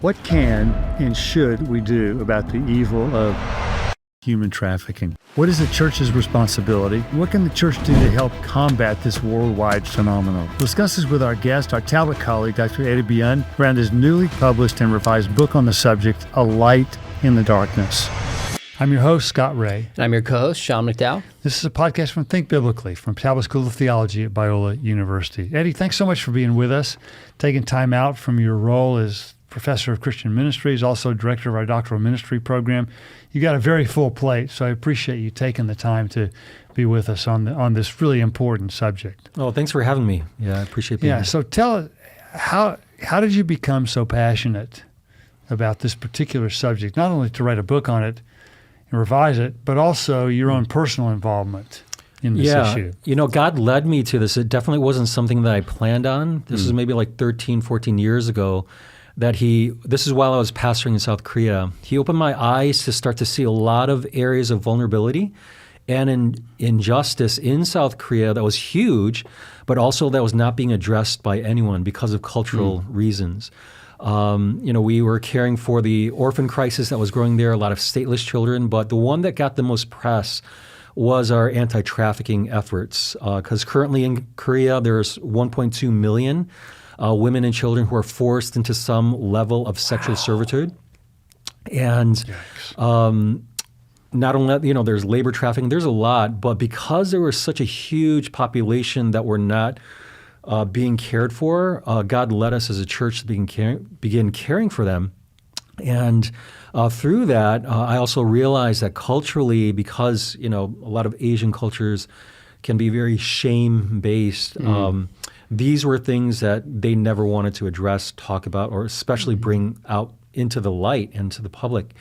What can and should we do about the evil of human trafficking? What is the church's responsibility? What can the church do to help combat this worldwide phenomenon? We'll discuss this with our guest, our Talbot colleague, Dr. Eddie Bion, around his newly published and revised book on the subject, A Light in the Darkness. I'm your host, Scott Ray. And I'm your co-host, Sean McDowell. This is a podcast from Think Biblically, from Talbot School of Theology at Biola University. Eddie, thanks so much for being with us, taking time out from your role as Professor of Christian Ministries, also Director of our Doctoral Ministry program. You got a very full plate, so I appreciate you taking the time to be with us on this really important subject. Oh, thanks for having me. Yeah, I appreciate being here. So tell us, how did you become so passionate about this particular subject, not only to write a book on it and revise it, but also your own personal involvement in this issue? You know, God led me to this. It definitely wasn't something that I planned on. This was maybe like 13, 14 years ago. This is while I was pastoring in South Korea. He opened my eyes to start to see a lot of areas of vulnerability and injustice in South Korea that was huge, but also that was not being addressed by anyone because of cultural reasons. We were caring for the orphan crisis that was growing there, a lot of stateless children, but the one that got the most press was our anti-trafficking efforts. Because currently in Korea, there's 1.2 million women and children who are forced into some level of sexual servitude. And not only, there's labor trafficking, there's a lot, but because there was such a huge population that were not being cared for, God led us as a church to begin caring for them. And through that, I also realized that culturally, because, a lot of Asian cultures can be very shame-based, these were things that they never wanted to address, talk about, or especially bring out into the light and to the public.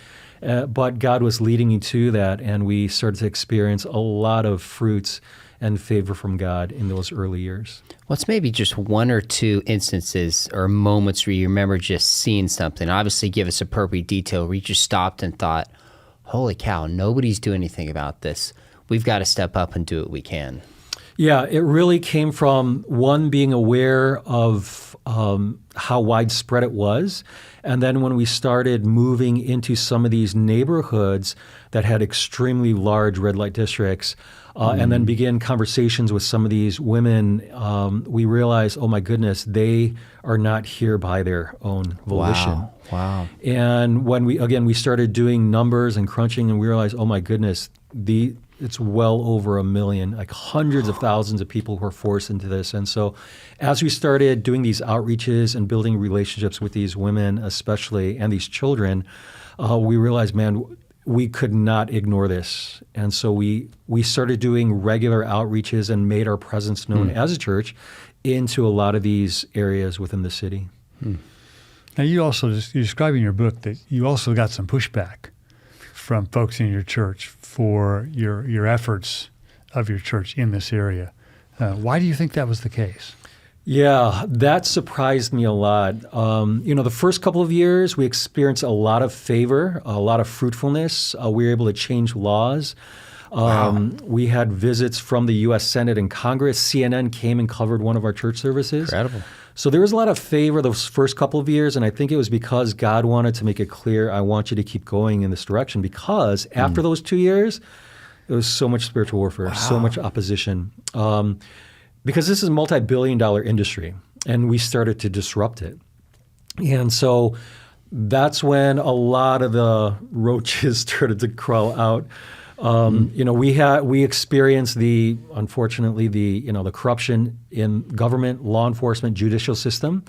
But God was leading me to that, and we started to experience a lot of fruits and favor from God in those early years. What's maybe just one or two instances or moments where you remember just seeing something? Obviously, give us appropriate detail where you just stopped and thought, holy cow, nobody's doing anything about this. We've got to step up and do what we can. Yeah, it really came from, one, being aware of how widespread it was. And then when we started moving into some of these neighborhoods that had extremely large red light districts, and then began conversations with some of these women, we realized, oh my goodness, they are not here by their own volition. Wow. And when we started doing numbers and crunching, and we realized, oh my goodness, it's well over 1 million, like hundreds of thousands of people who are forced into this. And so as we started doing these outreaches and building relationships with these women especially, and these children, we realized, man, we could not ignore this. And so we started doing regular outreaches and made our presence known as a church into a lot of these areas within the city. Now you describe in your book that you also got some pushback from folks in your church for your efforts of your church in this area. Why do you think that was the case? Yeah, that surprised me a lot. The first couple of years, we experienced a lot of favor, a lot of fruitfulness. We were able to change laws. We had visits from the U.S. Senate and Congress. CNN came and covered one of our church services. Incredible. So there was a lot of favor those first couple of years, and I think it was because God wanted to make it clear, I want you to keep going in this direction, because after those 2 years, there was so much spiritual warfare, so much opposition. Because this is a multi-billion-dollar industry, and we started to disrupt it. And so that's when a lot of the roaches started to crawl out. We experienced unfortunately the corruption in government, law enforcement, judicial system.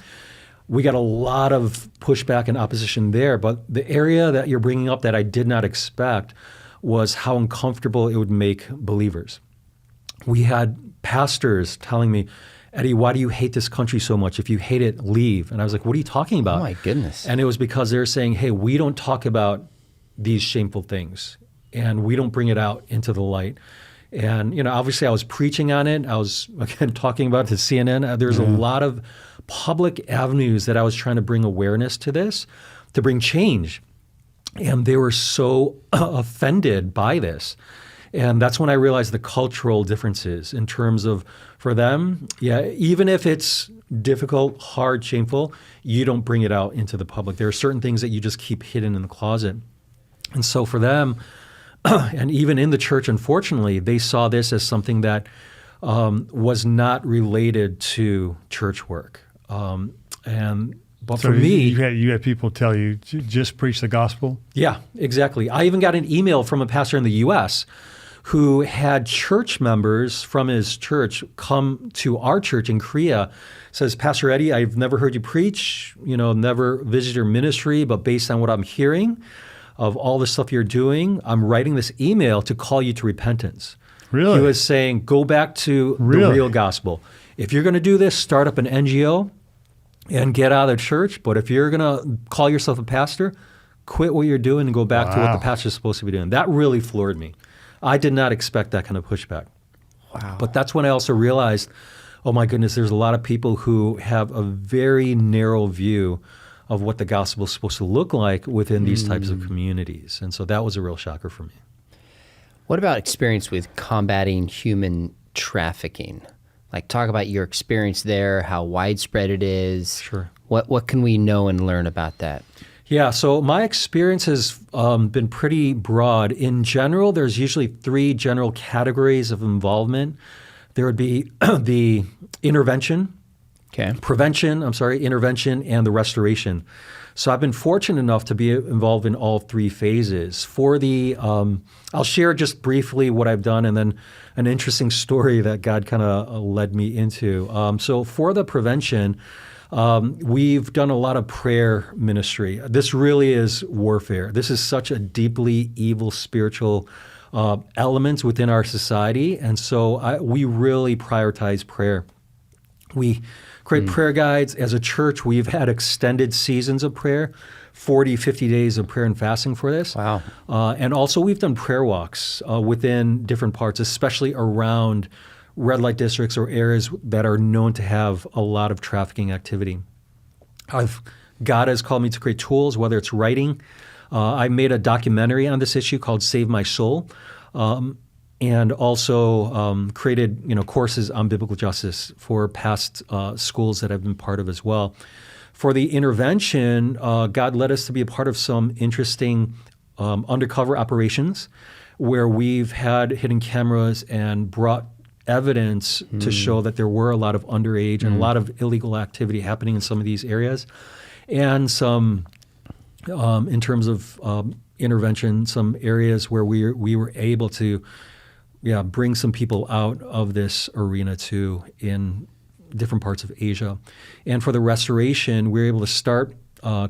We got a lot of pushback and opposition there, but the area that you're bringing up that I did not expect was how uncomfortable it would make believers. We had pastors telling me, Eddie, why do you hate this country so much? If you hate it, leave. And I was like, what are you talking about? Oh my goodness. And it was because they were saying, hey, we don't talk about these shameful things, and we don't bring it out into the light. And, obviously I was preaching on it. I was, again, talking about it to CNN. There's a lot of public avenues that I was trying to bring awareness to this, to bring change. And they were so offended by this. And that's when I realized the cultural differences in terms of, for them, even if it's difficult, hard, shameful, you don't bring it out into the public. There are certain things that you just keep hidden in the closet. And so for them, and even in the church, unfortunately, they saw this as something that was not related to church work. But So for me, you had people tell you, just preach the gospel? yeah, exactly. I even got an email from a pastor in the U.S. who had church members from his church come to our church in Korea. Says, Pastor Eddie, I've never heard you preach, never visited your ministry, but based on what I'm hearing of all the stuff you're doing, I'm writing this email to call you to repentance. Really? He was saying, go back to the real gospel. If you're going to do this, start up an NGO and get out of the church. But if you're going to call yourself a pastor, quit what you're doing and go back to what the pastor's supposed to be doing. That really floored me. I did not expect that kind of pushback. Wow. But that's when I also realized, oh my goodness, there's a lot of people who have a very narrow view of what the gospel is supposed to look like within these types of communities. And so that was a real shocker for me. What about experience with combating human trafficking? Like, talk about your experience there, how widespread it is. Sure. What can we know and learn about that? Yeah, so my experience has been pretty broad. In general, there's usually 3 general categories of involvement. There would be the intervention, intervention, and the restoration. So I've been fortunate enough to be involved in all 3 phases. For the, I'll share just briefly what I've done and then an interesting story that God kind of led me into. So for the prevention, we've done a lot of prayer ministry. This really is warfare. This is such a deeply evil spiritual element within our society. And so we really prioritize prayer. We create prayer guides. As a church, we've had extended seasons of prayer, 40, 50 days of prayer and fasting for this. Wow. And also we've done prayer walks within different parts, especially around red light districts or areas that are known to have a lot of trafficking activity. God has called me to create tools, whether it's writing. I made a documentary on this issue called Save My Soul, and also created courses on biblical justice for past schools that I've been part of as well. For the intervention, God led us to be a part of some interesting undercover operations where we've had hidden cameras and brought evidence to show that there were a lot of underage and a lot of illegal activity happening in some of these areas, and some, in terms of intervention, some areas where we were able to bring some people out of this arena too in different parts of Asia. And for the restoration, we were able to start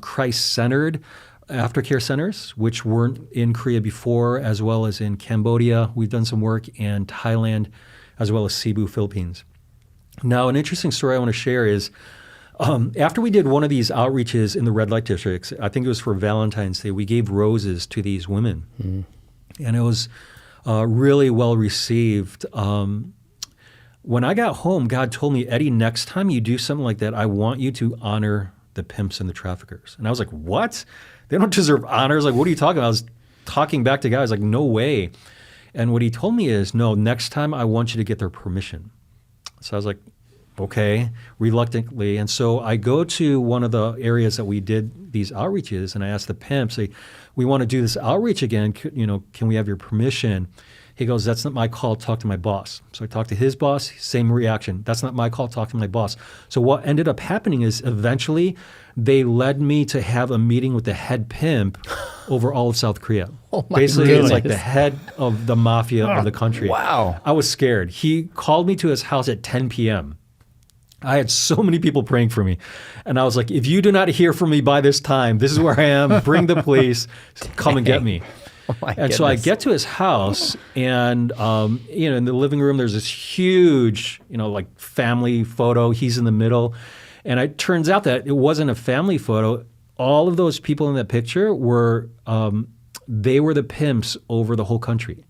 Christ-centered aftercare centers, which weren't in Korea before, as well as in Cambodia. We've done some work in Thailand, as well as Cebu, Philippines. Now, an interesting story I want to share is after we did one of these outreaches in the red light districts, I think it was for Valentine's Day, we gave roses to these women. And it was really well received. When I got home, God told me, Eddie, next time you do something like that, I want you to honor the pimps and the traffickers. And I was like, what? They don't deserve honors. Like, what are you talking about? I was talking back to God. I was like, no way. And what he told me is, no, next time I want you to get their permission. So I was like, okay, reluctantly. And so I go to one of the areas that we did these outreaches, and I asked the pimp, say, we want to do this outreach again. Can we have your permission? He goes, that's not my call, talk to my boss. So I talked to his boss, same reaction. That's not my call, talk to my boss. So what ended up happening is eventually they led me to have a meeting with the head pimp over all of South Korea. Oh my Basically, goodness. it's like the head of the mafia of the country. Wow. I was scared. He called me to his house at 10 p.m. I had so many people praying for me. And I was like, if you do not hear from me by this time, this is where I am. Bring the police. Come and get me. Oh my And so I goodness. get to his house, and in the living room, there's this huge, like family photo. He's in the middle, and it turns out that it wasn't a family photo. All of those people in that picture were they were the pimps over the whole country,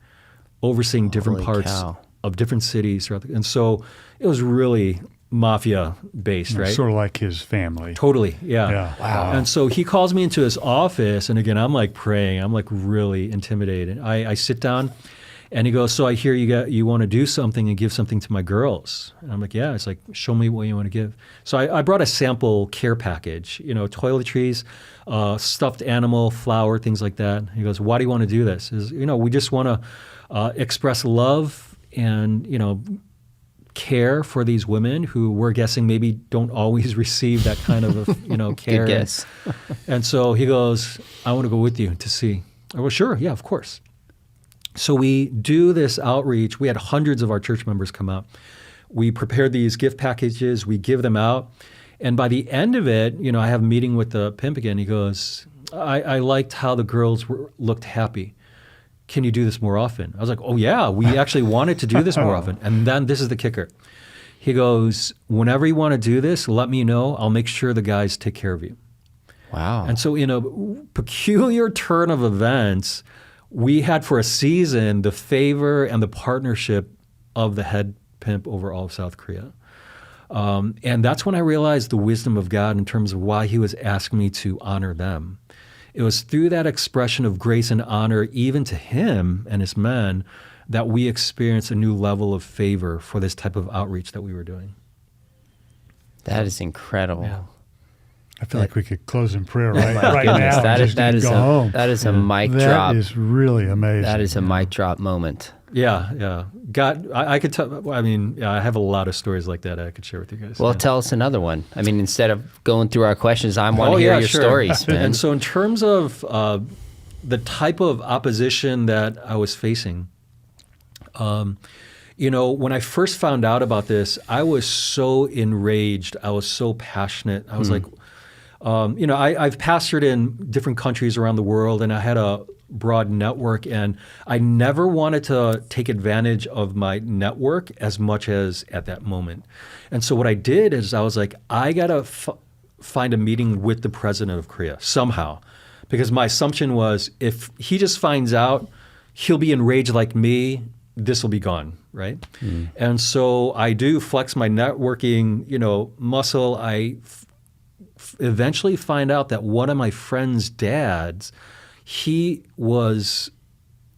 overseeing different Holy parts cow. of different cities throughout and so it was really mafia based, right? Sort of like his family. Totally, yeah. Yeah. Wow. And so he calls me into his office, and again, I'm like praying. I'm like really intimidated. I sit down, And he goes, so I hear you want to do something and give something to my girls. And I'm like, yeah. It's like, show me what you want to give. So I brought a sample care package, toiletries, stuffed animal, flour, things like that. He goes, why do you want to do this? We just want to express love and, care for these women who we're guessing maybe don't always receive that kind of, care. Good guess. And so he goes, I want to go with you to see. I go, sure, yeah, of course. So we do this outreach. We had hundreds of our church members come out. We prepared these gift packages. We give them out. And by the end of it, I have a meeting with the pimp again. He goes, I liked how the girls looked happy. Can you do this more often? I was like, oh yeah, we actually wanted to do this more often. And then this is the kicker. He goes, whenever you want to do this, let me know. I'll make sure the guys take care of you. Wow. And so in a peculiar turn of events, we had for a season the favor and the partnership of the head pimp over all of South Korea. And that's when I realized the wisdom of God in terms of why he was asking me to honor them. It was through that expression of grace and honor, even to him and his men, that we experienced a new level of favor for this type of outreach that we were doing. That is incredible. Yeah. I feel like we could close in prayer right Goodness, now. that and is just go home. that is a mic drop. That is really amazing. That is a mic drop moment. Yeah. God, I could tell. I mean, I have a lot of stories like that I could share with you guys. Well, tell us another one. I mean, instead of going through our questions, I want to hear your stories, man. And so in terms of the type of opposition that I was facing, when I first found out about this, I was so enraged. I was so passionate. I was like, I've pastored in different countries around the world, and I had a broad network, and I never wanted to take advantage of my network as much as at that moment. And so what I did is I was like, I got to find a meeting with the president of Korea somehow, because my assumption was if he just finds out, he'll be enraged like me, this will be gone, right? And so I do flex my networking, muscle. I eventually find out that one of my friend's dads, he went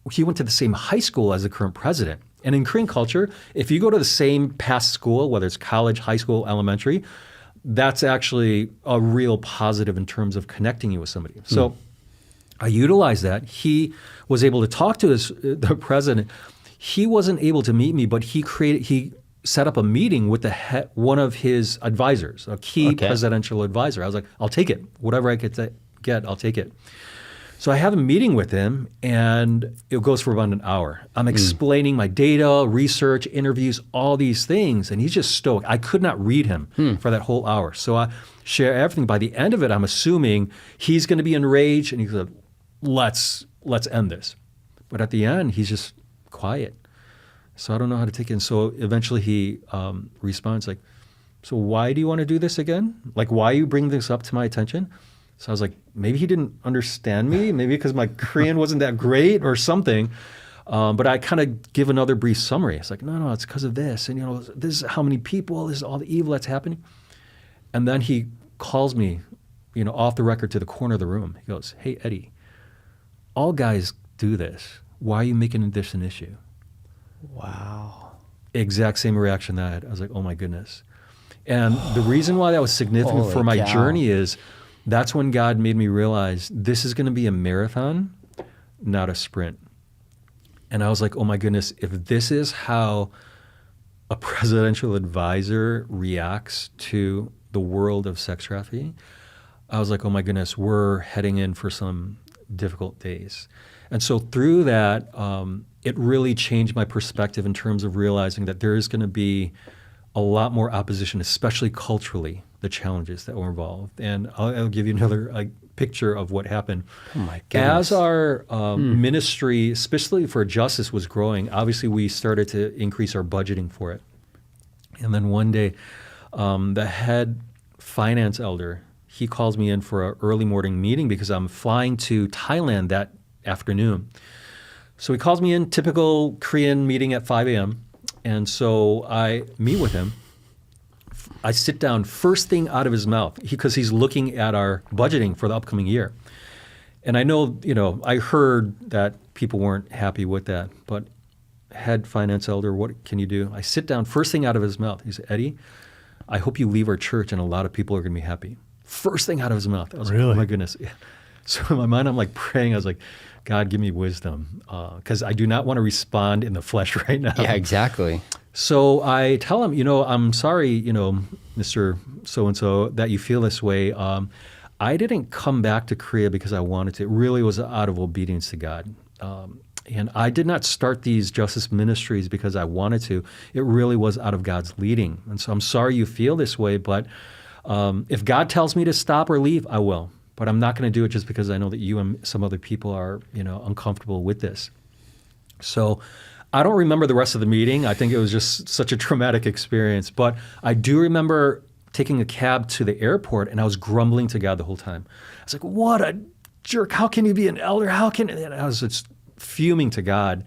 to the same high school as the current president. And in Korean culture, if you go to the same past school, whether it's college, high school, elementary, that's actually a real positive in terms of connecting you with somebody. So I utilized that. He was able to talk to the president. He wasn't able to meet me, but he set up a meeting with one of his advisors, a key presidential advisor. I was like, I'll take it. Whatever I could get, I'll take it. So I have a meeting with him, and it goes for about an hour. I'm explaining my data, research, interviews, all these things, and he's just stoked. I could not read him for that whole hour. So I share everything. By the end of it, I'm assuming he's going to be enraged, and he's like, let's end this. But at the end, he's just quiet. So I don't know how to take it. And so eventually he responds like, so why do you want to do this again? Like, why you bring this up to my attention? So I was like, maybe he didn't understand me, maybe because my Korean wasn't that great or something. But I kind of give another brief summary. It's like, no, it's because of this. And, this is how many people, this is all the evil that's happening. And then he calls me, off the record to the corner of the room. He goes, hey, Eddie, all guys do this. Why are you making this an issue? Wow. Exact same reaction that I had. I was like, oh my goodness. And the reason why that was significant Holy for my cow. journey is that's when God made me realize this is going to be a marathon, not a sprint. And I was like, oh my goodness, if this is how a presidential advisor reacts to the world of sex trafficking, I was like, oh my goodness, we're heading in for some difficult days. And so through that, it really changed my perspective in terms of realizing that there is going to be a lot more opposition, especially culturally, the challenges that were involved. And I'll give you another picture of what happened. Oh my goodness. As our ministry, especially for justice, was growing, obviously we started to increase our budgeting for it. And then one day, the head finance elder, he calls me in for an early morning meeting because I'm flying to Thailand that afternoon. So he calls me in, typical Korean meeting at 5 a.m. And so I meet with him. I sit down, first thing out of his mouth, because he's looking at our budgeting for the upcoming year. And I know, I heard that people weren't happy with that, but head finance elder, what can you do? I sit down, first thing out of his mouth, he said, Eddie, I hope you leave our church and a lot of people are going to be happy. First thing out of his mouth. I was Really? like, oh my goodness. Yeah. So in my mind, I'm like praying. I was like, God, give me wisdom, because I do not want to respond in the flesh right now. Yeah, exactly. So I tell him, I'm sorry, Mr. So-and-so, that you feel this way. I didn't come back to Korea because I wanted to. It really was out of obedience to God. And I did not start these justice ministries because I wanted to. It really was out of God's leading. And so I'm sorry you feel this way, but if God tells me to stop or leave, I will. But I'm not going to do it just because I know that you and some other people are, uncomfortable with this. So I don't remember the rest of the meeting. I think it was just such a traumatic experience. But I do remember taking a cab to the airport, and I was grumbling to God the whole time. I was like, what a jerk. How can you be an elder? How can... And I was just fuming to God.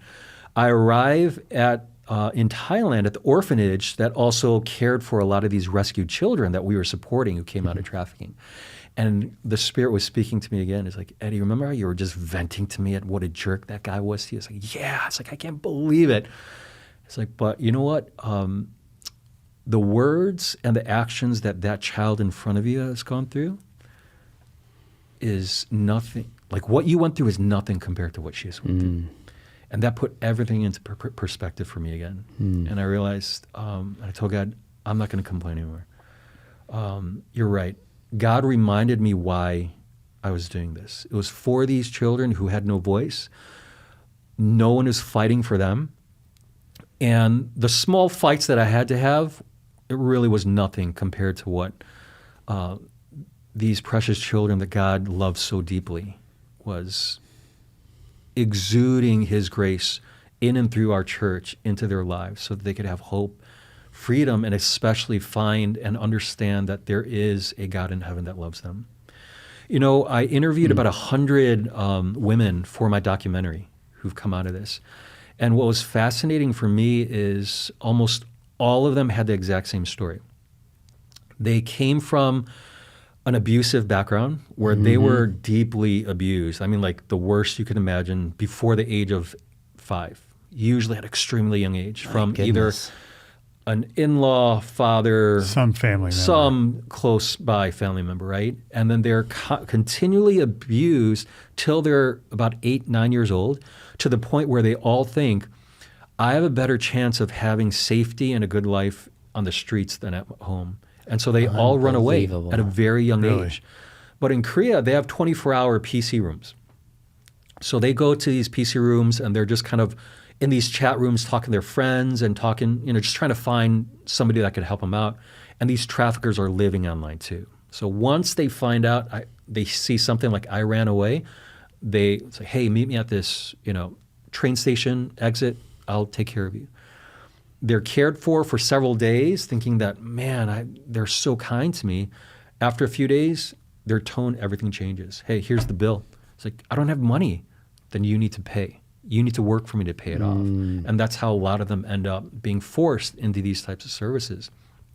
I arrive in Thailand at the orphanage that also cared for a lot of these rescued children that we were supporting who came out of trafficking. And the Spirit was speaking to me again. It's like, Eddie, remember how you were just venting to me at what a jerk that guy was to you? It's like, yeah. It's like, I can't believe it. It's like, but you know what? The words and the actions that child in front of you has gone through is nothing. Like what you went through is nothing compared to what she has went through. And that put everything into perspective for me again. And I realized, I told God, I'm not going to complain anymore. You're right. God reminded me why I was doing this. It was for these children who had no voice. No one is fighting for them. And the small fights that I had to have, it really was nothing compared to what these precious children that God loves so deeply was exuding His grace in and through our church into their lives so that they could have hope, freedom, and especially find and understand that there is a God in heaven that loves them. I interviewed about 100 women for my documentary who've come out of this. And what was fascinating for me is almost all of them had the exact same story. They came from an abusive background where they were deeply abused. I mean, like the worst you could imagine before the age of 5, usually at an extremely young age, from either an in-law, father, some family member, some close by family member, right? And then they're continually abused till they're about 8, 9 years old, to the point where they all think, I have a better chance of having safety and a good life on the streets than at home. And so they all run away at a very young age. But in Korea, they have 24-hour PC rooms. So they go to these PC rooms and they're just kind of in these chat rooms talking to their friends and talking, just trying to find somebody that could help them out. And these traffickers are living online too. So once they find out, they see something like I ran away, they say, hey, meet me at this, train station exit. I'll take care of you. They're cared for several days, thinking that, man, they're so kind to me. After a few days, their tone, everything changes. Hey, here's the bill. It's like, I don't have money. Then you need to pay. You need to work for me to pay it off. And that's how a lot of them end up being forced into these types of services.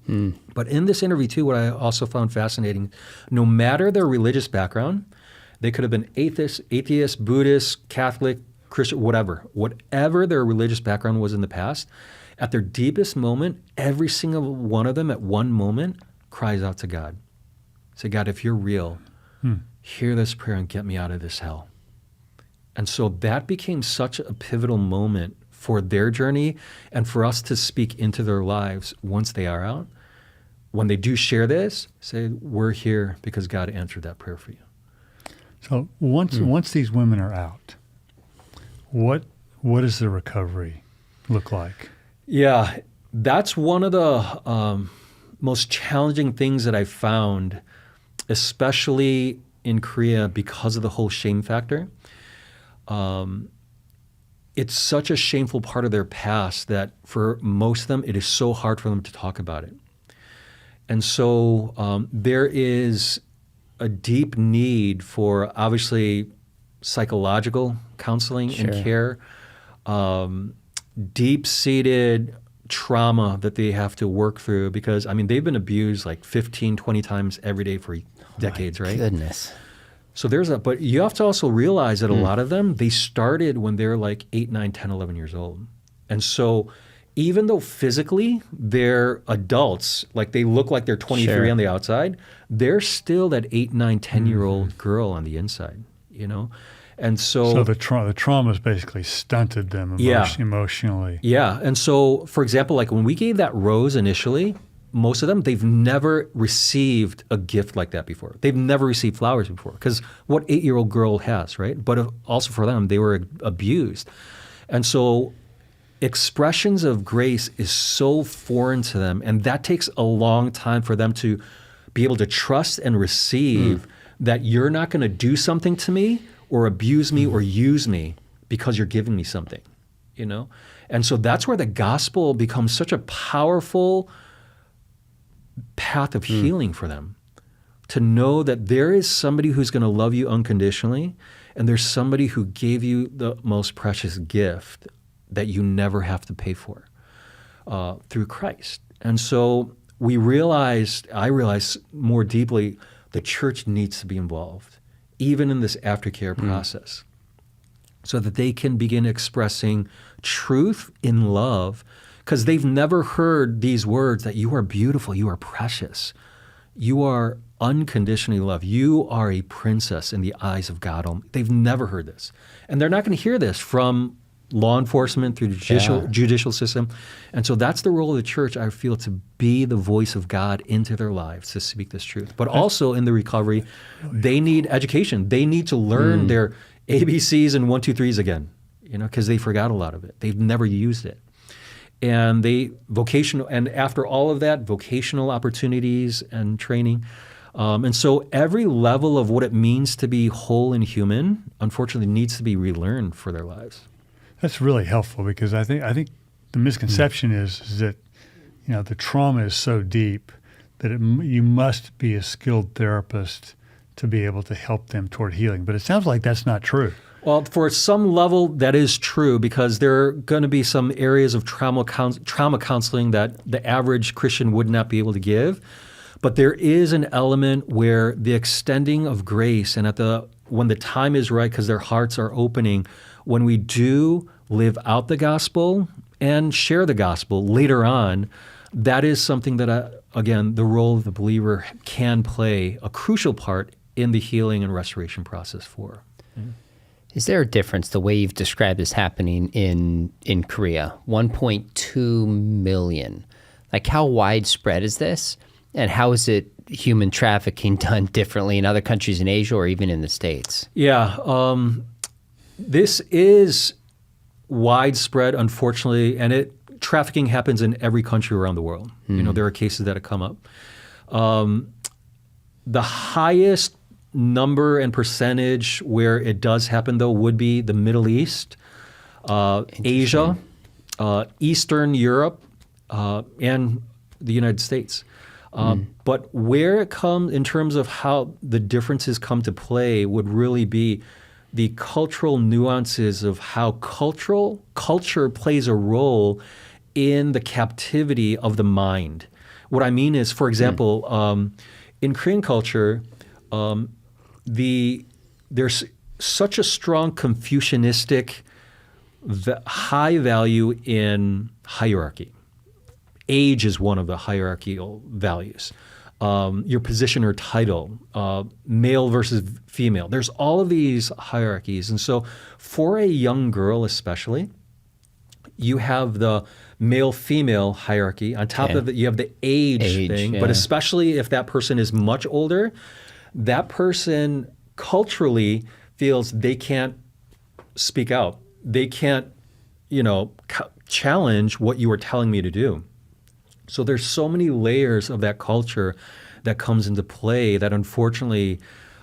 But in this interview too, what I also found fascinating, no matter their religious background, they could have been atheist, Buddhist, Catholic, Christian, whatever their religious background was in the past, at their deepest moment, every single one of them at one moment cries out to God. Say, God, if you're real, hear this prayer and get me out of this hell. And so that became such a pivotal moment for their journey and for us to speak into their lives once they are out. When they do share this, say, we're here because God answered that prayer for you. So once these women are out, what does the recovery look like? Yeah, that's one of the most challenging things that I found, especially in Korea because of the whole shame factor. It's such a shameful part of their past that for most of them, it is so hard for them to talk about it. And so there is a deep need for, obviously, psychological counseling and care, deep-seated trauma that they have to work through because, they've been abused like 15, 20 times every day for decades, right? Goodness. So but you have to also realize that a lot of them, they started when they're like 8, 9, 10, 11 years old. And so even though physically they're adults, like they look like they're 23 Sure. on the outside, they're still that 8, 9, 10-year-old girl on the inside, you know? And So the trauma's basically stunted them emotionally. Yeah. And so, for example, like when we gave that rose initially, most of them, they've never received a gift like that before. They've never received flowers before. Because what 8-year-old girl has, right? But also for them, they were abused. And so expressions of grace is so foreign to them. And that takes a long time for them to be able to trust and receive that you're not going to do something to me or abuse me or use me because you're giving me something, you know? And so that's where the gospel becomes such a powerful path of healing for them, to know that there is somebody who's going to love you unconditionally, and there's somebody who gave you the most precious gift that you never have to pay for through Christ. And so I realized more deeply the church needs to be involved, even in this aftercare process, so that they can begin expressing truth in love, because they've never heard these words that you are beautiful, you are precious, you are unconditionally loved, you are a princess in the eyes of God. They've never heard this. And they're not going to hear this from law enforcement, through the judicial system. And so that's the role of the church, I feel, to be the voice of God into their lives, to speak this truth. But also in the recovery, they need education. They need to learn their ABCs and 1, 2, 3s again, you know, because they forgot a lot of it. They've never used it. And and after all of that, vocational opportunities and training. And so every level of what it means to be whole and human, unfortunately, needs to be relearned for their lives. That's really helpful, because I think the misconception is that, you know, the trauma is so deep that you must be a skilled therapist to be able to help them toward healing. But it sounds like that's not true. Well, for some level, that is true, because there are going to be some areas of trauma counseling that the average Christian would not be able to give. But there is an element where the extending of grace, and when the time is right, because their hearts are opening, when we do live out the gospel and share the gospel later on, that is something that, again, the role of the believer can play a crucial part in the healing and restoration process for. Is there a difference, the way you've described this happening in Korea? 1.2 million. Like, how widespread is this? And how is it human trafficking done differently in other countries in Asia or even in the States? Yeah, this is widespread, unfortunately, and trafficking happens in every country around the world. You know, there are cases that have come up. The highest number and percentage where it does happen, though, would be the Middle East, Asia, Eastern Europe, and the United States. But where it comes in terms of how the differences come to play would really be the cultural nuances of how culture plays a role in the captivity of the mind. What I mean is, for example, in Korean culture, there's such a strong Confucianistic high value in hierarchy. Age is one of the hierarchical values. Your position or title, male versus female. There's all of these hierarchies. And so for a young girl especially, you have the male-female hierarchy. On top of it, you have the age thing. But especially if that person is much older, that person culturally feels they can't speak out. They can't, challenge what you are telling me to do. So there's so many layers of that culture that comes into play that unfortunately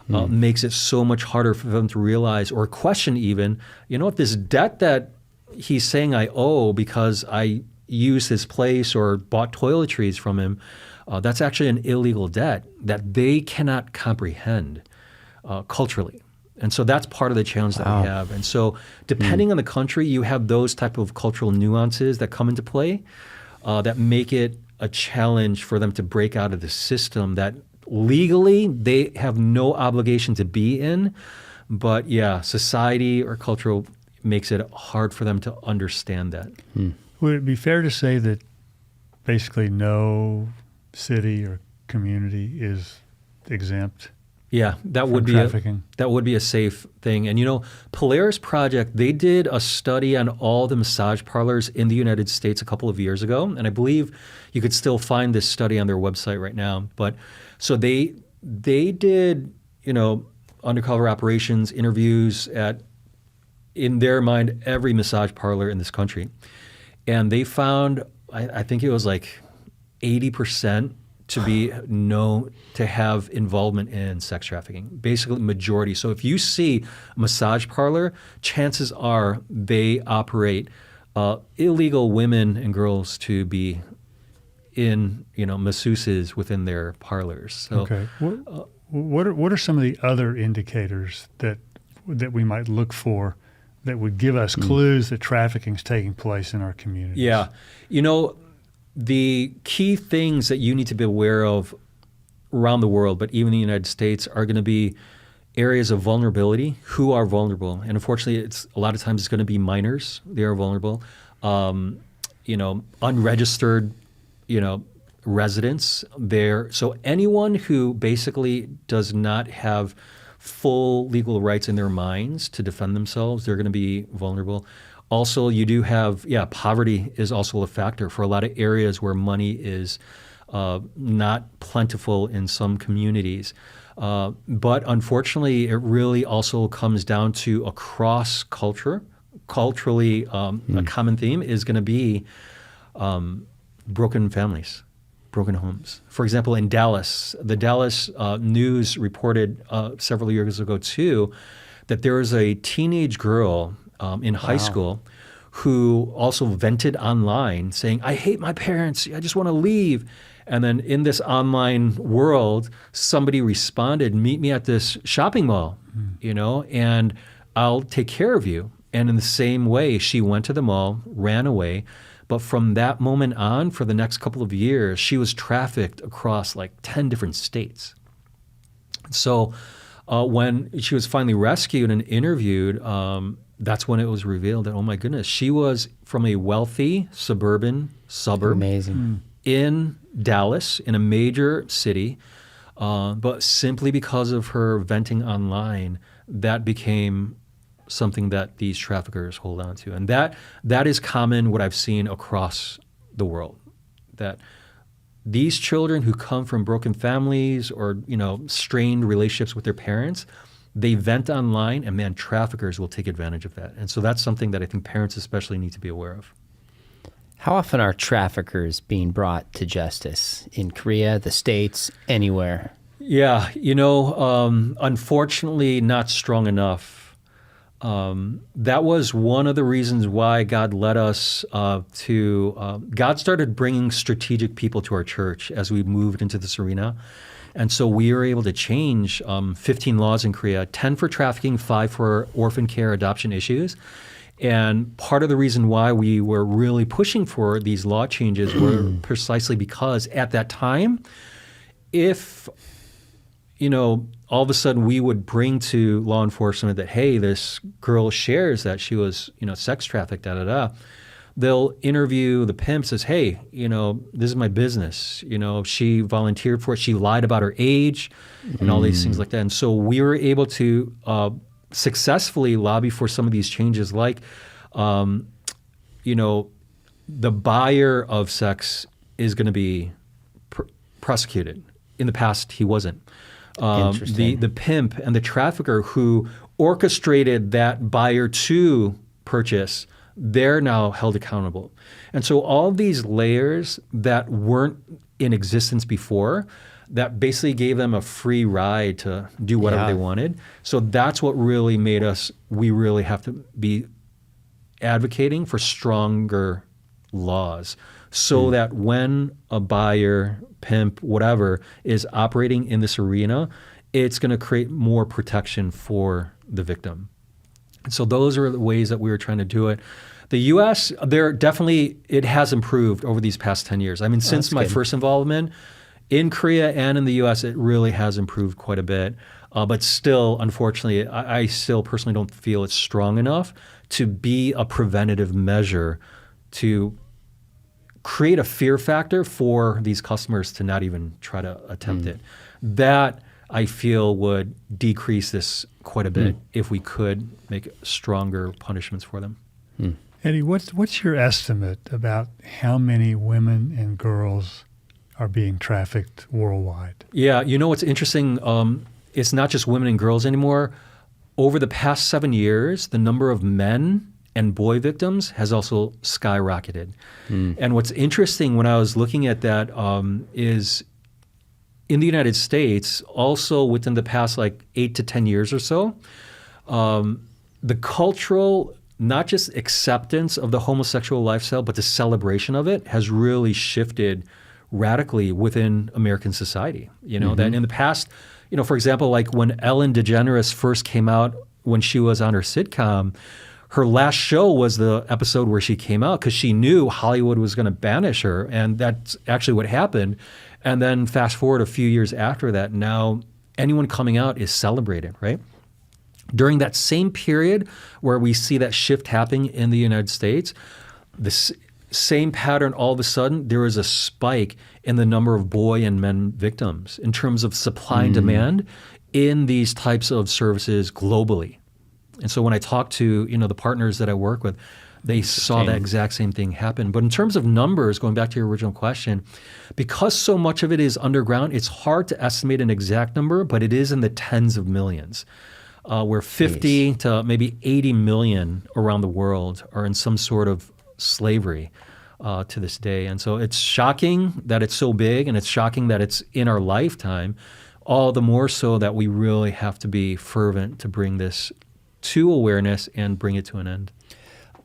makes it so much harder for them to realize or question even, if this debt that he's saying I owe because I used his place or bought toiletries from him, that's actually an illegal debt that they cannot comprehend culturally. And so that's part of the challenge that we have. And so depending on the country, you have those type of cultural nuances that come into play that make it a challenge for them to break out of the system that legally they have no obligation to be in. But yeah, society or cultural makes it hard for them to understand that. Would it be fair to say that basically no city or community is exempt Yeah, that from would be trafficking? that would be a safe thing. And Polaris Project, they did a study on all the massage parlors in the United States a couple of years ago, and I believe you could still find this study on their website right now. But so they did, undercover operations, interviews at, in their mind, every massage parlor in this country. And they found, I think it was like 80% to be known to have involvement in sex trafficking, basically majority. So if you see a massage parlor, chances are they operate illegal women and girls to be in, masseuses within their parlors. So, Okay. What are some of the other indicators that we might look for that would give us clues that trafficking is taking place in our communities? Yeah. The key things that you need to be aware of around the world, but even in the United States, are going to be areas of vulnerability. Who are vulnerable? And unfortunately, a lot of times it's going to be minors. They are vulnerable. Unregistered, residents there. So anyone who basically does not have full legal rights in their minds to defend themselves, they're going to be vulnerable. Also, you do have, poverty is also a factor for a lot of areas where money is not plentiful in some communities. But unfortunately, it really also comes down to across culture. Culturally, a common theme is going to be broken families, broken homes. For example, in Dallas, the Dallas News reported several years ago too that there was a teenage girl in high school who also vented online saying, "I hate my parents, I just want to leave." And then in this online world, somebody responded, "Meet me at this shopping mall, and I'll take care of you." And in the same way, she went to the mall, ran away. But from that moment on, for the next couple of years, she was trafficked across like 10 different states. So when she was finally rescued and interviewed, that's when it was revealed that, oh my goodness, she was from a wealthy suburb Amazing. in Dallas, in a major city, but simply because of her venting online, that became something that these traffickers hold on to. And that is common, what I've seen across the world, that these children who come from broken families or, strained relationships with their parents, they vent online, and man, traffickers will take advantage of that. And so that's something that I think parents especially need to be aware of. How often are traffickers being brought to justice in Korea, the States, anywhere? Yeah, unfortunately, not strong enough. That was one of the reasons why God led us God started bringing strategic people to our church as we moved into this arena. And so we were able to change 15 laws in Korea, 10 for trafficking, 5 for orphan care adoption issues. And part of the reason why we were really pushing for these law changes were precisely because at that time, if, all of a sudden we would bring to law enforcement that, hey, this girl shares that she was, sex trafficked, they'll interview the pimp, says, hey, this is my business. She volunteered for it. She lied about her age and all these things like that. And so we were able to successfully lobby for some of these changes, like, the buyer of sex is going to be prosecuted. In the past, he wasn't. The pimp and the trafficker who orchestrated that buyer to purchase, they're now held accountable. And so all these layers that weren't in existence before, that basically gave them a free ride to do whatever they wanted. So that's what really made we really have to be advocating for stronger laws so that when a buyer, pimp, whatever, is operating in this arena, it's going to create more protection for the victim. So those are the ways that we were trying to do it. The U.S., it has improved over these past 10 years. I mean, since my first involvement in Korea and in the U.S., it really has improved quite a bit. But still, unfortunately, I still personally don't feel it's strong enough to be a preventative measure to create a fear factor for these customers to not even try to attempt it. That I feel would decrease this quite a bit if we could make stronger punishments for them. Eddie, what's your estimate about how many women and girls are being trafficked worldwide? Yeah, you know what's interesting? It's not just women and girls anymore. Over the past 7 years, the number of men and boy victims has also skyrocketed. And what's interesting when I was looking at that is in the United States, also within the past 8 to 10 years or so, the cultural, not just acceptance of the homosexual lifestyle, but the celebration of it has really shifted radically within American society. You know, that in the past, for example, like when Ellen DeGeneres first came out when she was on her sitcom, her last show was the episode where she came out because she knew Hollywood was going to banish her, and that's actually what happened. And then fast forward a few years after that, now anyone coming out is celebrated, right? During that same period where we see that shift happening in the United States, the same pattern, all of a sudden, there is a spike in the number of boy and men victims in terms of supply and demand in these types of services globally. And so when I talk to the partners that I work with, they saw that exact same thing happen. But in terms of numbers, going back to your original question, because so much of it is underground, it's hard to estimate an exact number, but it is in the tens of millions. Where 50 to maybe 80 million around the world are in some sort of slavery to this day. And so it's shocking that it's so big, and it's shocking that it's in our lifetime, all the more so that we really have to be fervent to bring this to awareness and bring it to an end.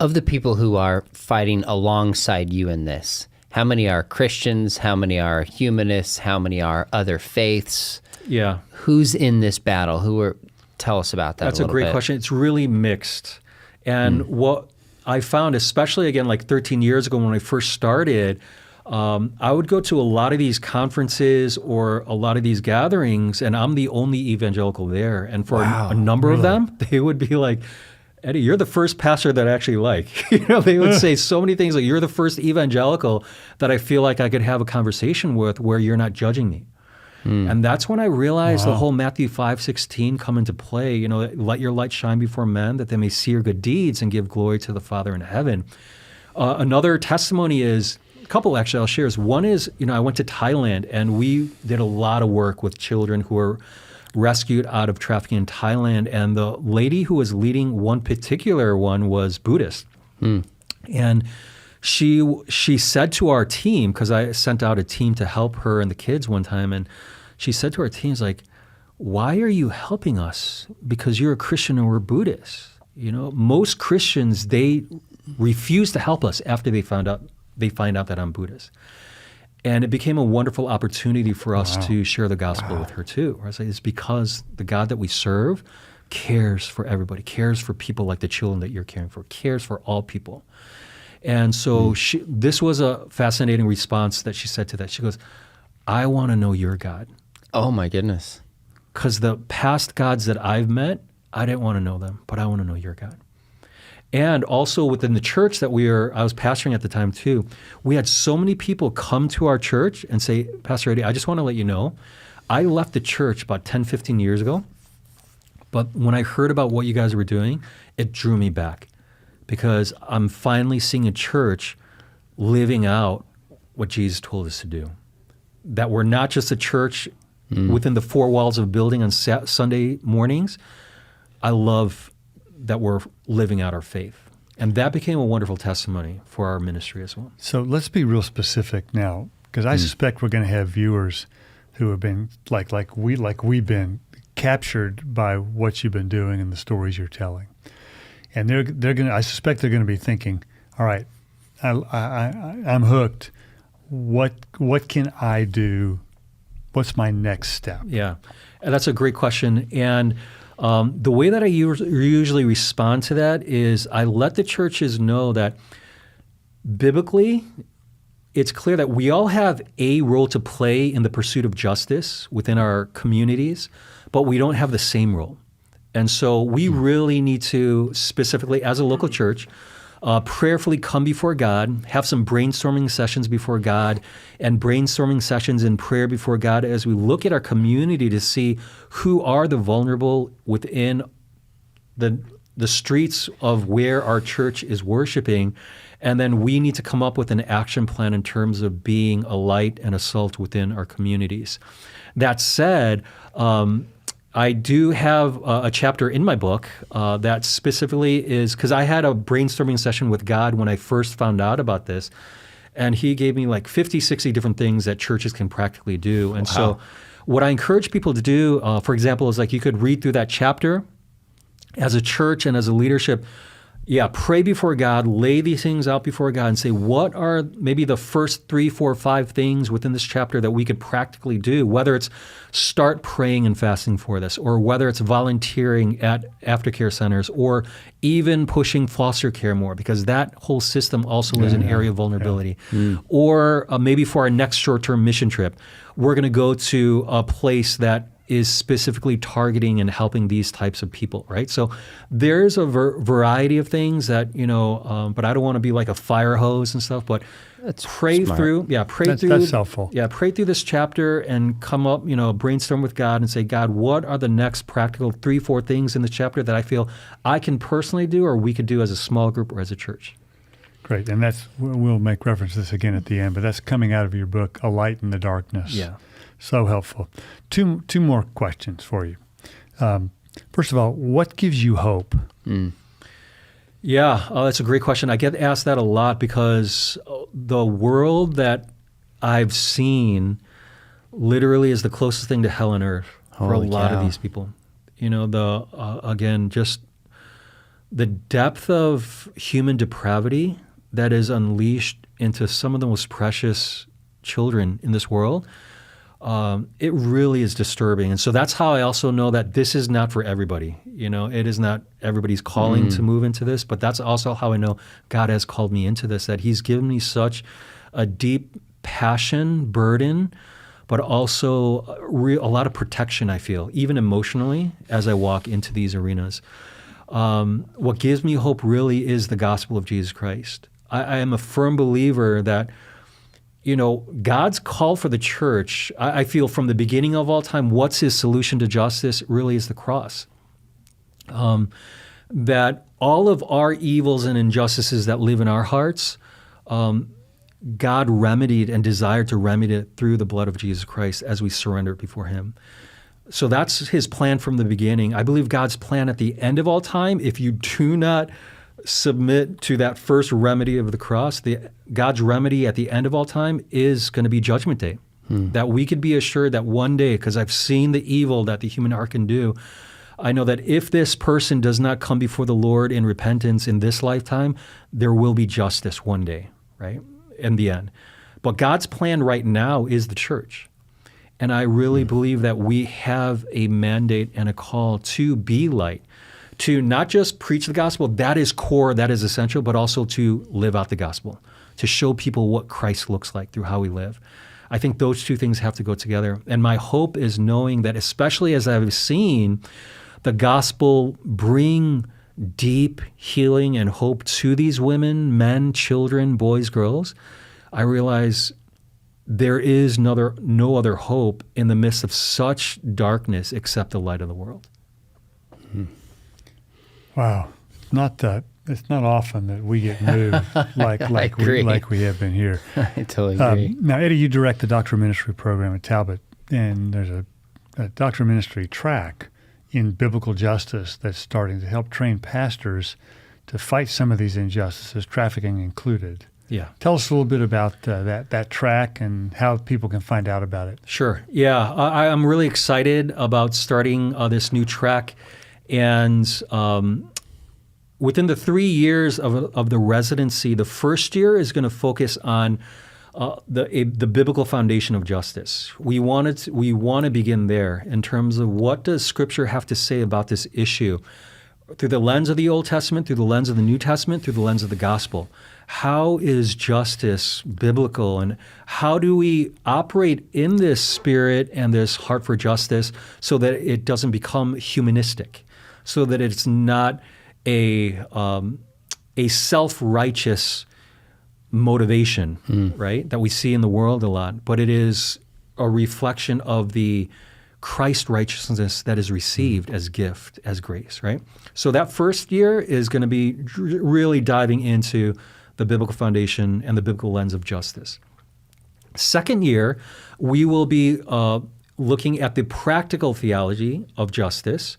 Of the people who are fighting alongside you in this, how many are Christians? How many are humanists? How many are other faiths? Yeah. Who's in this battle? Tell us about that. That's a great question. It's really mixed. And what I found, especially again, 13 years ago when I first started, I would go to a lot of these conferences or a lot of these gatherings, and I'm the only evangelical there. And for a number of them, they would be like, Eddie, you're the first pastor that I actually like. They would say so many things like, you're the first evangelical that I feel like I could have a conversation with where you're not judging me. And that's when I realized the whole Matthew 5:16 come into play. Let your light shine before men that they may see your good deeds and give glory to the Father in heaven. Another testimony is, a couple actually I'll share is, one is, I went to Thailand and we did a lot of work with children who were rescued out of trafficking in Thailand. And the lady who was leading one particular one was Buddhist. And she said to our team, because I sent out a team to help her and the kids one time, and she said to our teams, why are you helping us? Because you're a Christian and we're Buddhists. Most Christians, they refuse to help us after they find out that I'm Buddhist. And it became a wonderful opportunity for us to share the gospel with her too. I was like, it's because the God that we serve cares for everybody, cares for people like the children that you're caring for, cares for all people. And so this was a fascinating response that she said to that. She goes, I want to know your God. Oh my goodness. Because the past gods that I've met, I didn't want to know them, but I want to know your God. And also within the church that I was pastoring at the time too, we had so many people come to our church and say, Pastor Eddie, I just want to let you know, I left the church about 10, 15 years ago, but when I heard about what you guys were doing, it drew me back because I'm finally seeing a church living out what Jesus told us to do. That we're not just a church within the four walls of a building on Sunday mornings. I love that we're living out our faith. And that became a wonderful testimony for our ministry as well. So let's be real specific now, because I suspect we're going to have viewers who have been like we've been captured by what you've been doing and the stories you're telling. And I suspect they're going to be thinking, all right, I'm hooked. What can I do? What's my next step? Yeah, and that's a great question. And the way that I usually respond to that is I let the churches know that biblically, it's clear that we all have a role to play in the pursuit of justice within our communities, but we don't have the same role. And so we really need to, specifically as a local church, prayerfully come before God, have some brainstorming sessions before God, and brainstorming sessions in prayer before God as we look at our community to see who are the vulnerable within the streets of where our church is worshiping. And then we need to come up with an action plan in terms of being a light and a salt within our communities. That said, I do have a chapter in my book that specifically is, because I had a brainstorming session with God when I first found out about this, and he gave me like 50, 60 different things that churches can practically do. And so what I encourage people to do, for example, is like you could read through that chapter as a church and as a leadership. Yeah, pray before God, lay these things out before God and say, what are maybe the first 3, 4, 5 things within this chapter that we could practically do, whether it's start praying and fasting for this, or whether it's volunteering at aftercare centers, or even pushing foster care more, because that whole system also is an area of vulnerability. Or maybe for our next short-term mission trip, we're going to go to a place that is specifically targeting and helping these types of people, right? So there's a variety of things that, but I don't want to be like a fire hose and stuff, but pray through. That's helpful. Yeah, pray through this chapter and come up, brainstorm with God and say, God, what are the next practical 3, 4 things in this chapter that I feel I can personally do or we could do as a small group or as a church? Great. And we'll make reference to this again at the end, but that's coming out of your book, A Light in the Darkness. Yeah. So helpful. Two more questions for you. First of all, what gives you hope? Yeah, that's a great question. I get asked that a lot because the world that I've seen literally is the closest thing to hell on earth for a lot of these people. Again, just the depth of human depravity that is unleashed into some of the most precious children in this world. It really is disturbing. And so that's how I also know that this is not for everybody. It is not everybody's calling to move into this, but that's also how I know God has called me into this, that he's given me such a deep passion, burden, but also a lot of protection, I feel, even emotionally, as I walk into these arenas. What gives me hope really is the gospel of Jesus Christ. I am a firm believer that God's call for the church, I feel from the beginning of all time, what's his solution to justice really is the cross. That all of our evils and injustices that live in our hearts, God remedied and desired to remedy it through the blood of Jesus Christ as we surrender it before him. So that's his plan from the beginning. I believe God's plan at the end of all time, if you do not submit to that first remedy of the cross, God's remedy at the end of all time is going to be Judgment Day. That we could be assured that one day, because I've seen the evil that the human heart can do, I know that if this person does not come before the Lord in repentance in this lifetime, there will be justice one day, right? In the end. But God's plan right now is the church. And I really believe that we have a mandate and a call to be light, to not just preach the gospel, that is core, that is essential, but also to live out the gospel, to show people what Christ looks like through how we live. I think those two things have to go together. And my hope is knowing that, especially as I've seen the gospel bring deep healing and hope to these women, men, children, boys, girls, I realize there is no other hope in the midst of such darkness except the light of the world. Wow. It's not often that we get moved like we have been here. I totally agree. Now, Eddie, you direct the doctoral ministry program at Talbot, and there's a doctoral ministry track in biblical justice that's starting to help train pastors to fight some of these injustices, trafficking included. Yeah. Tell us a little bit about that track and how people can find out about it. Sure. Yeah, I'm really excited about starting this new track. And within the 3 years of the residency, the first year is going to focus on the biblical foundation of justice. We want to begin there in terms of what does Scripture have to say about this issue. through the lens of the Old Testament, through the lens of the New Testament, through the lens of the gospel. How is justice biblical, and how do we operate in this spirit and this heart for justice so that it doesn't become humanistic, so that it's not a self-righteous motivation, right, that we see in the world a lot, but it is a reflection of the Christ righteousness that is received as gift, as grace, right? So that first year is going to be really diving into the biblical foundation and the biblical lens of justice. Second year, we will be looking at the practical theology of justice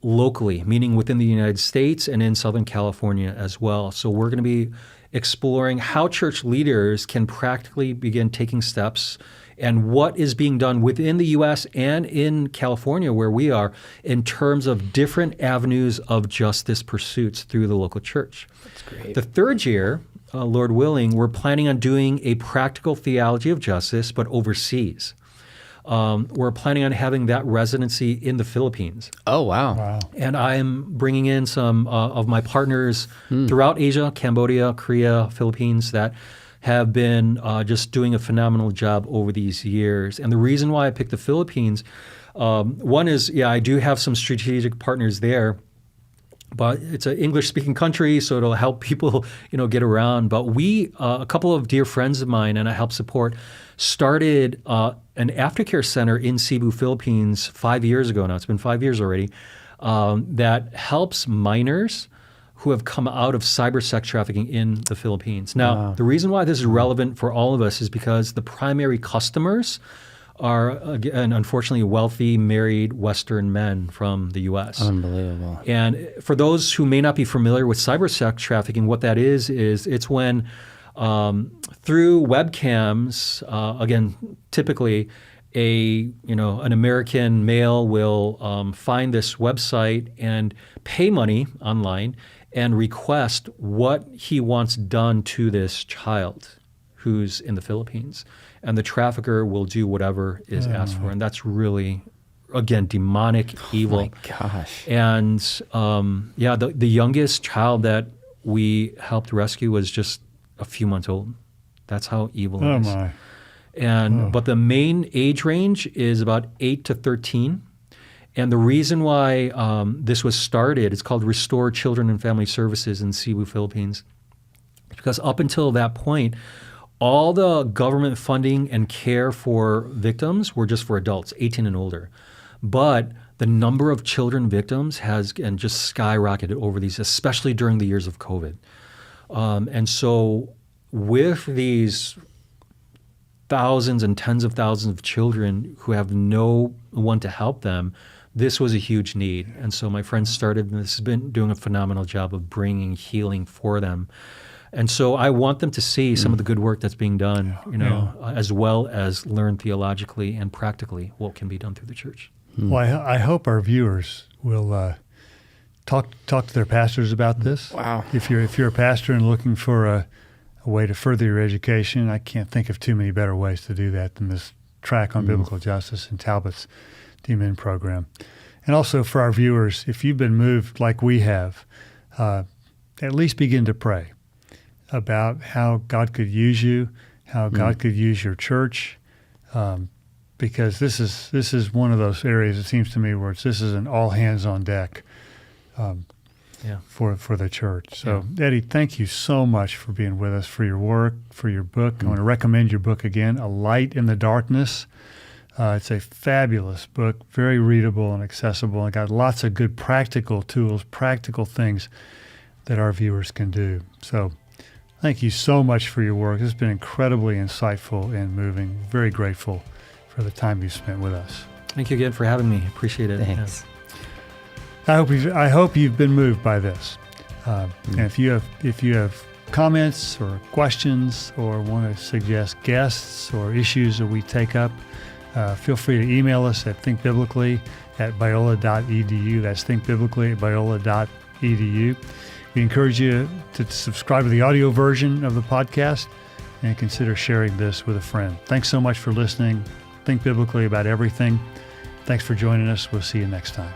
locally, meaning within the United States and in Southern California as well. So we're going to be exploring how church leaders can practically begin taking steps and what is being done within the U.S. and in California, where we are, in terms of different avenues of justice pursuits through the local church. That's great. The third year, Lord willing, we're planning on doing a practical theology of justice, but overseas. We're planning on having that residency in the Philippines. Oh, wow. Wow. And I'm bringing in some of my partners throughout Asia, Cambodia, Korea, Philippines, that have been just doing a phenomenal job over these years. And the reason why I picked the Philippines, one is, I do have some strategic partners there, but it's an English-speaking country, so it'll help people, get around. But we, a couple of dear friends of mine, and I help support, started an aftercare center in Cebu, Philippines 5 years ago now. It's been 5 years already, that helps minors who have come out of cyber sex trafficking in the Philippines. Now, the reason why this is relevant for all of us is because the primary customers are, again, unfortunately, wealthy, married Western men from the U.S. Unbelievable. And for those who may not be familiar with cyber sex trafficking, what that is it's when through webcams, again, typically an American male will find this website and pay money online and request what he wants done to this child who's in the Philippines. And the trafficker will do whatever is asked for. And that's really, again, demonic evil. Oh my gosh. And the youngest child that we helped rescue was just a few months old. That's how evil it is. My. But the main age range is about 8 to 13. And the reason why this was started, it's called Restore Children and Family Services in Cebu, Philippines, because up until that point, all the government funding and care for victims were just for adults, 18 and older. But the number of children victims has just skyrocketed over these, especially during the years of COVID. And so with these thousands and tens of thousands of children who have no one to help them, this was a huge need. And so my friends started, and this has been doing a phenomenal job of bringing healing for them. And so I want them to see some of the good work that's being done, as well as learn theologically and practically what can be done through the church. Well, I hope our viewers will talk to their pastors about this. Wow. If you're a pastor and looking for a way to further your education, I can't think of too many better ways to do that than this track on biblical justice and Talbot's DMin program. And also for our viewers, if you've been moved like we have, at least begin to pray about how God could use you, how God could use your church, because this is one of those areas, it seems to me, where this is an all hands on deck for the church. So Eddie, thank you so much for being with us, for your work, for your book. I want to recommend your book again, A Light in the Darkness. It's a fabulous book, very readable and accessible, and got lots of good practical tools, practical things that our viewers can do. So thank you so much for your work. It's been incredibly insightful and moving. Very grateful for the time you spent with us. Thank you again for having me. Appreciate it. Thanks. I hope you've been moved by this. And if you have comments or questions or want to suggest guests or issues that we take up, feel free to email us at thinkbiblically@biola.edu. That's thinkbiblically@biola.edu. We encourage you to subscribe to the audio version of the podcast and consider sharing this with a friend. Thanks so much for listening. Think biblically about everything. Thanks for joining us. We'll see you next time.